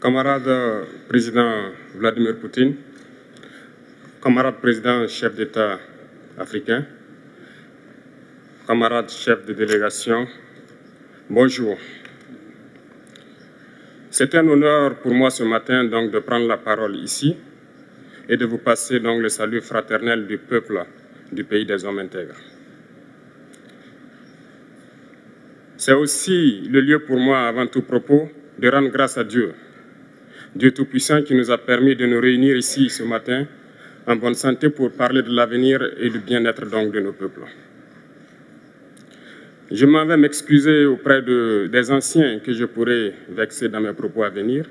Camarade président Vladimir Poutine, camarade président chef d'État africain, camarades chefs de délégation, bonjour. C'est un honneur pour moi ce matin donc de prendre la parole ici et de vous passer donc le salut fraternel du peuple du pays des hommes intègres. C'est aussi le lieu pour moi, avant tout propos, de rendre grâce à Dieu, Dieu Tout-Puissant qui nous a permis de nous réunir ici ce matin en bonne santé pour parler de l'avenir et du bien-être donc de nos peuples. Je m'en vais m'excuser auprès des anciens que je pourrais vexer dans mes propos à venir.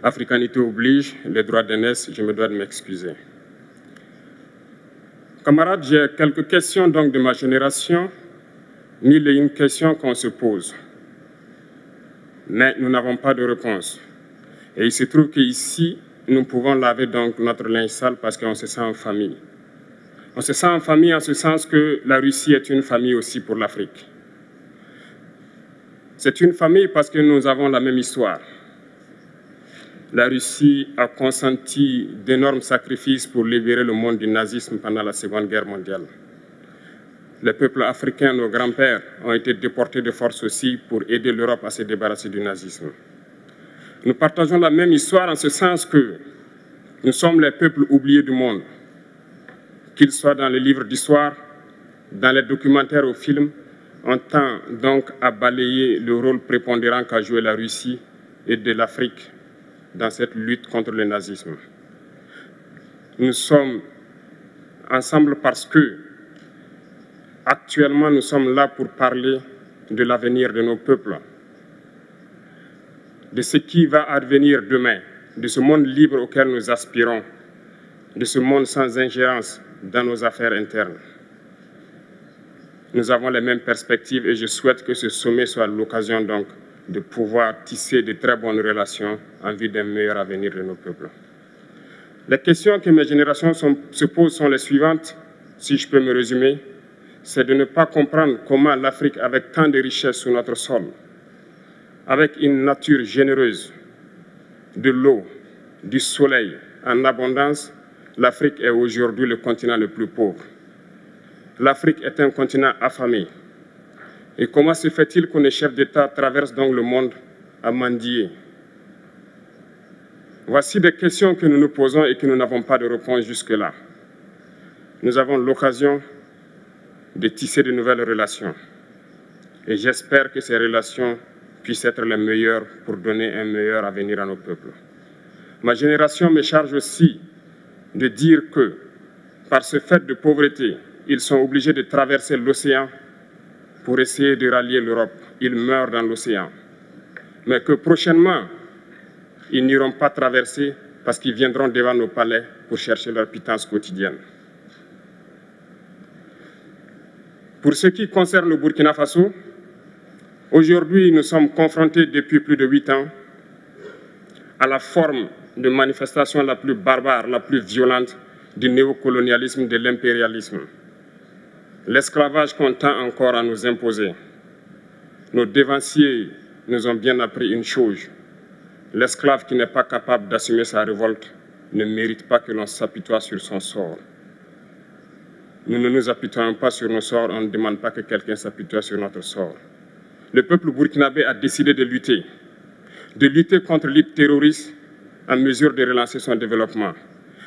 Africanité oblige, les droits d'aînesse, je me dois de m'excuser. Camarades, j'ai quelques questions donc de ma génération, mille et une questions qu'on se pose. Mais nous n'avons pas de réponse. Et il se trouve qu'ici, nous pouvons laver donc notre linge sale parce qu'on se sent en famille. On se sent en famille en ce sens que la Russie est une famille aussi pour l'Afrique. C'est une famille parce que nous avons la même histoire. La Russie a consenti d'énormes sacrifices pour libérer le monde du nazisme pendant la Seconde Guerre mondiale. Les peuples africains, nos grands-pères, ont été déportés de force aussi pour aider l'Europe à se débarrasser du nazisme. Nous partageons la même histoire en ce sens que nous sommes les peuples oubliés du monde, qu'ils soient dans les livres d'histoire, dans les documentaires ou films, on tend donc à balayer le rôle prépondérant qu'a joué la Russie et de l'Afrique dans cette lutte contre le nazisme. Nous sommes ensemble parce que, actuellement, nous sommes là pour parler de l'avenir de nos peuples, de ce qui va advenir demain, de ce monde libre auquel nous aspirons, de ce monde sans ingérence dans nos affaires internes. Nous avons les mêmes perspectives et je souhaite que ce sommet soit l'occasion donc de pouvoir tisser de très bonnes relations en vue d'un meilleur avenir de nos peuples. Les questions que mes générations se posent sont les suivantes, si je peux me résumer, c'est de ne pas comprendre comment l'Afrique, avec tant de richesses sur notre sol, avec une nature généreuse, de l'eau, du soleil en abondance, l'Afrique est aujourd'hui le continent le plus pauvre. L'Afrique est un continent affamé. Et comment se fait-il que les chefs d'État traversent donc le monde à mendier? Voici des questions que nous nous posons et que nous n'avons pas de réponse jusque-là. Nous avons l'occasion de tisser de nouvelles relations. Et j'espère que ces relations puissent être les meilleures pour donner un meilleur avenir à nos peuples. Ma génération me charge aussi de dire que, par ce fait de pauvreté, ils sont obligés de traverser l'océan pour essayer de rallier l'Europe. Ils meurent dans l'océan. Mais que prochainement, ils n'iront pas traverser parce qu'ils viendront devant nos palais pour chercher leur pitance quotidienne. Pour ce qui concerne le Burkina Faso, aujourd'hui, nous sommes confrontés depuis plus de 8 ans à la forme de manifestation la plus barbare, la plus violente du néocolonialisme, de l'impérialisme. L'esclavage qu'on tend encore à nous imposer. Nos dévanciers nous ont bien appris une chose. L'esclave qui n'est pas capable d'assumer sa révolte ne mérite pas que l'on s'apitoie sur son sort. Nous ne nous apitoyons pas sur nos sorts, on ne demande pas que quelqu'un s'apitoie sur notre sort. Le peuple burkinabé a décidé de lutter contre l'île terroriste en mesure de relancer son développement.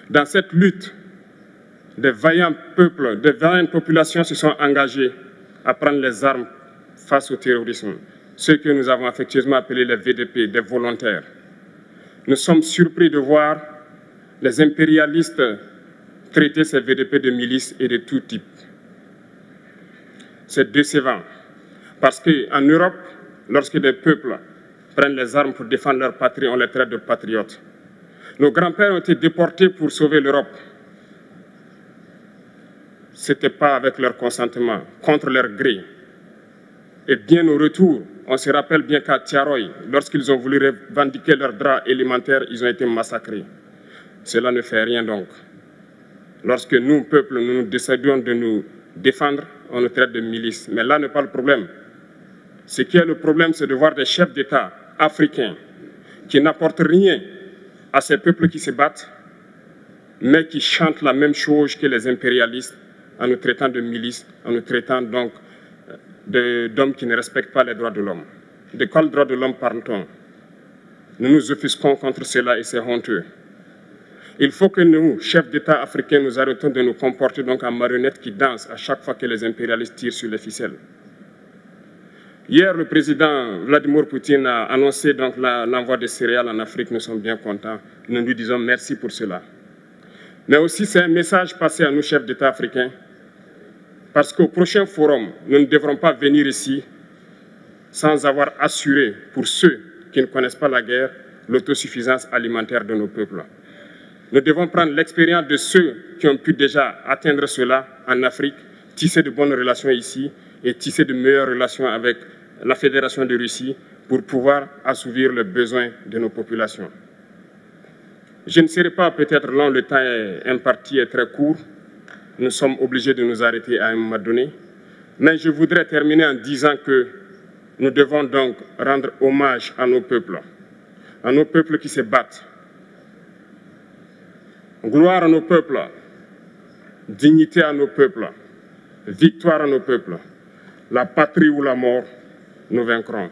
Dans cette lutte, des vaillants peuples, des vaillantes populations se sont engagées à prendre les armes face au terrorisme, ceux que nous avons affectueusement appelés les VDP, des volontaires. Nous sommes surpris de voir les impérialistes traiter ces VDP de milices et de tout type. C'est décevant, parce qu'en Europe, lorsque des peuples prennent les armes pour défendre leur patrie, on les traite de patriotes. Nos grands-pères ont été déportés pour sauver l'Europe. Ce n'était pas avec leur consentement, contre leur gré. Et bien au retour, on se rappelle bien qu'à Tiaroy, lorsqu'ils ont voulu revendiquer leurs droits élémentaires, ils ont été massacrés. Cela ne fait rien donc. Lorsque nous, peuple, nous décidons de nous défendre, on nous traite de milices. Mais là n'est pas le problème. Ce qui est le problème, c'est de voir des chefs d'État africains qui n'apportent rien à ces peuples qui se battent, mais qui chantent la même chose que les impérialistes en nous traitant de milices, en nous traitant donc d'hommes qui ne respectent pas les droits de l'homme. De quels droits de l'homme parle-t-on? Nous nous offusquons contre cela et c'est honteux. Il faut que nous, chefs d'État africains, nous arrêtons de nous comporter donc en marionnettes qui dansent à chaque fois que les impérialistes tirent sur les ficelles. Hier, le président Vladimir Poutine a annoncé donc l'envoi de céréales en Afrique. Nous sommes bien contents. Nous lui disons merci pour cela. Mais aussi, c'est un message passé à nous, chefs d'État africains, parce qu'au prochain forum, nous ne devrons pas venir ici sans avoir assuré, pour ceux qui ne connaissent pas la guerre, l'autosuffisance alimentaire de nos peuples. Nous devons prendre l'expérience de ceux qui ont pu déjà atteindre cela en Afrique, tisser de bonnes relations ici et tisser de meilleures relations avec la Fédération de Russie pour pouvoir assouvir les besoins de nos populations. Je ne serai pas peut-être long, le temps imparti est très court. Nous sommes obligés de nous arrêter à un moment donné. Mais je voudrais terminer en disant que nous devons donc rendre hommage à nos peuples qui se battent. Gloire à nos peuples, dignité à nos peuples, victoire à nos peuples. La patrie ou la mort, nous vaincrons.